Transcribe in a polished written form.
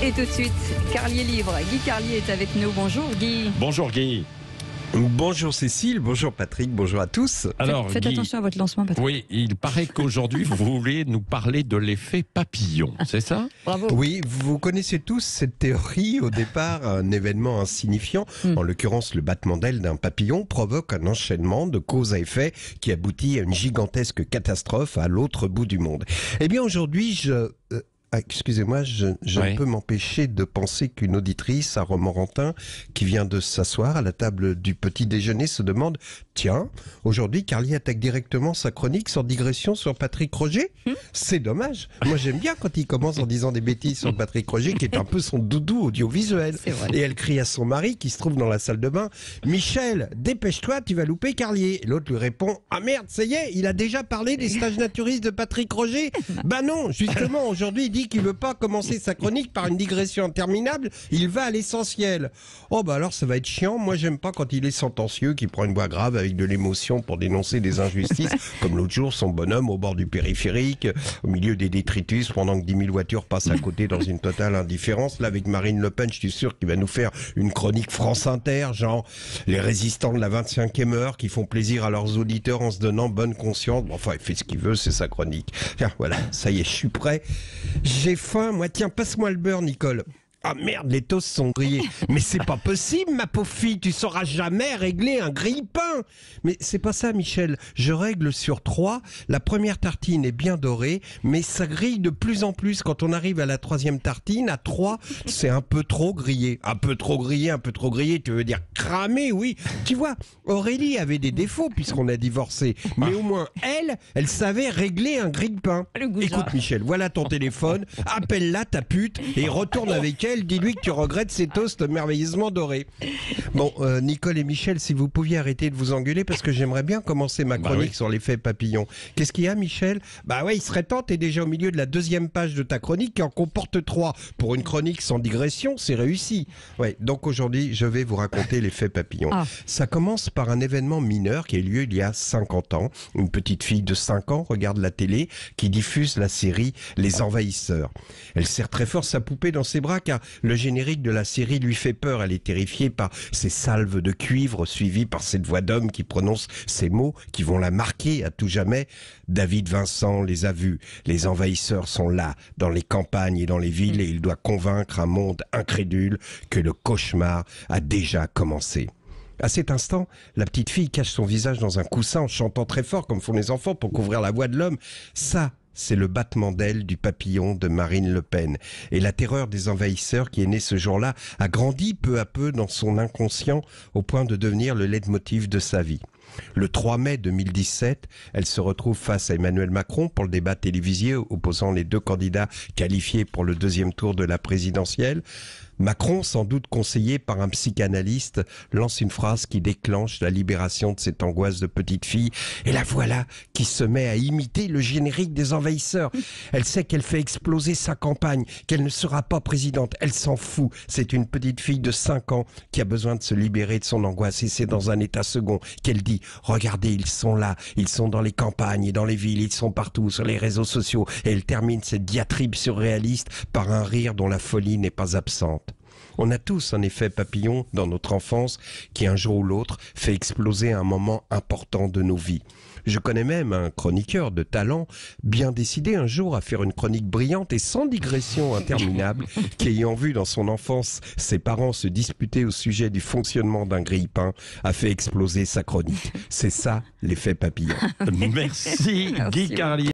Et tout de suite, Carlier Livre. Guy Carlier est avec nous. Bonjour Guy. Bonjour Guy. Bonjour Cécile, bonjour Patrick, bonjour à tous. Alors, Faites Guy, attention à votre lancement, Patrick. oui, il paraît qu'aujourd'hui vous voulez nous parler de l'effet papillon, c'est ça? Bravo. Oui, vous connaissez tous cette théorie. Au départ, un événement insignifiant, en l'occurrence le battement d'aile d'un papillon, provoque un enchaînement de cause à effet qui aboutit à une gigantesque catastrophe à l'autre bout du monde. Eh bien aujourd'hui, excusez-moi, je ne peux m'empêcher de penser qu'une auditrice à Romorantin qui vient de s'asseoir à la table du petit déjeuner se demande « Tiens, aujourd'hui Carlier attaque directement sa chronique sans digression sur Patrick Roger ?» C'est dommage. Moi j'aime bien quand il commence en disant des bêtises sur Patrick Roger qui est un peu son doudou audiovisuel. C'est vrai. Et elle crie à son mari qui se trouve dans la salle de bain « Michel, dépêche-toi, tu vas louper Carlier !» Et l'autre lui répond « Ah merde, ça y est, il a déjà parlé des stages naturistes de Patrick Roger ?» Bah non, justement, aujourd'hui il dit qu'il veut pas commencer sa chronique par une digression interminable, il va à l'essentiel. Oh bah alors ça va être chiant, moi j'aime pas quand il est sentencieux, qu'il prend une voix grave avec de l'émotion pour dénoncer des injustices, comme l'autre jour son bonhomme au bord du périphérique, au milieu des détritus, pendant que 10 000 voitures passent à côté dans une totale indifférence. Là avec Marine Le Pen, je suis sûr qu'il va nous faire une chronique France Inter, genre les résistants de la 25e heure qui font plaisir à leurs auditeurs en se donnant bonne conscience. Bon, enfin il fait ce qu'il veut, c'est sa chronique. Tiens, voilà, ça y est, je suis prêt. J'ai faim, moi. Tiens, passe-moi le beurre, Nicole. Ah merde, les toasts sont grillés. Mais c'est pas possible, ma pauvre fille, tu sauras jamais régler un grille-pain. Mais c'est pas ça, Michel. Je règle sur 3. La première tartine est bien dorée, mais ça grille de plus en plus. Quand on arrive à la 3e tartine, à 3, c'est un peu trop grillé. Un peu trop grillé, tu veux dire cramé, oui. Tu vois, Aurélie avait des défauts puisqu'on a divorcé. Mais au moins, elle savait régler un grille-pain. Écoute, Michel, voilà ton téléphone. Appelle-la, ta pute, et retourne avec elle. Dis-lui que tu regrettes ces toasts merveilleusement dorés. Bon, Nicole et Michel, si vous pouviez arrêter de vous engueuler parce que j'aimerais bien commencer ma chronique sur l'effet papillon. Qu'est-ce qu'il y a, Michel? Bah ouais, il serait temps, t'es déjà au milieu de la 2e page de ta chronique qui en comporte 3. Pour une chronique sans digression, c'est réussi. Ouais, donc aujourd'hui, je vais vous raconter l'effet papillon. Ça commence par un événement mineur qui a eu lieu il y a 50 ans. Une petite fille de 5 ans regarde la télé qui diffuse la série Les Envahisseurs. Elle serre très fort sa poupée dans ses bras car le générique de la série lui fait peur. Elle est terrifiée par ces salves de cuivre suivies par cette voix d'homme qui prononce ces mots qui vont la marquer à tout jamais. David Vincent les a vus. Les envahisseurs sont là, dans les campagnes et dans les villes, et il doit convaincre un monde incrédule que le cauchemar a déjà commencé. À cet instant, la petite fille cache son visage dans un coussin en chantant très fort comme font les enfants pour couvrir la voix de l'homme. Ça, c'est le battement d'aile du papillon de Marine Le Pen. Et la terreur des envahisseurs qui est née ce jour-là a grandi peu à peu dans son inconscient au point de devenir le leitmotiv de sa vie. Le 3 mai 2017, elle se retrouve face à Emmanuel Macron pour le débat télévisé opposant les deux candidats qualifiés pour le 2e tour de la présidentielle. Macron, sans doute conseillé par un psychanalyste, lance une phrase qui déclenche la libération de cette angoisse de petite fille. Et la voilà qui se met à imiter le générique des envahisseurs. Elle sait qu'elle fait exploser sa campagne, qu'elle ne sera pas présidente. Elle s'en fout. C'est une petite fille de 5 ans qui a besoin de se libérer de son angoisse. Et c'est dans un état second qu'elle dit « Regardez, ils sont là. Ils sont dans les campagnes et dans les villes. Ils sont partout sur les réseaux sociaux. » Et elle termine cette diatribe surréaliste par un rire dont la folie n'est pas absente. On a tous un effet papillon dans notre enfance qui un jour ou l'autre fait exploser un moment important de nos vies. Je connais même un chroniqueur de talent bien décidé un jour à faire une chronique brillante et sans digression interminable qui, ayant vu dans son enfance ses parents se disputer au sujet du fonctionnement d'un grille-pain, a fait exploser sa chronique. C'est ça l'effet papillon. Merci Guy Carlier.